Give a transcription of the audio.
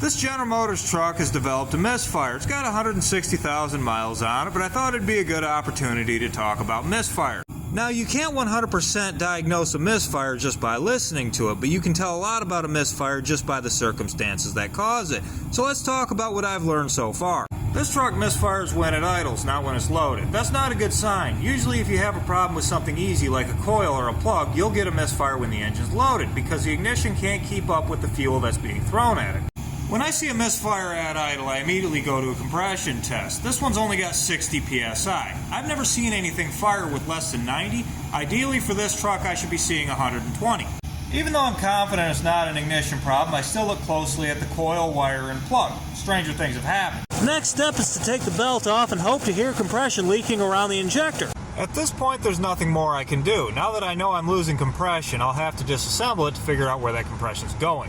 This General Motors truck has developed a misfire. It's got 160,000 miles on it, but I thought it'd be a good opportunity to talk about misfire. Now, you can't 100% diagnose a misfire just by listening to it, but you can tell a lot about a misfire just by the circumstances that cause it. So let's talk about what I've learned so far. This truck misfires when it idles, not when it's loaded. That's not a good sign. Usually if you have a problem with something easy like a coil or a plug, you'll get a misfire when the engine's loaded because the ignition can't keep up with the fuel that's being thrown at it. When I see a misfire at idle, I immediately go to a compression test. This one's only got 60 psi. I've never seen anything fire with less than 90. Ideally for this truck I should be seeing 120. Even though I'm confident it's not an ignition problem, I still look closely at the coil, wire, and plug. Stranger things have happened. The next step is to take the belt off and hope to hear compression leaking around the injector. At this point there's nothing more I can do. Now that I know I'm losing compression, I'll have to disassemble it to figure out where that compression's going.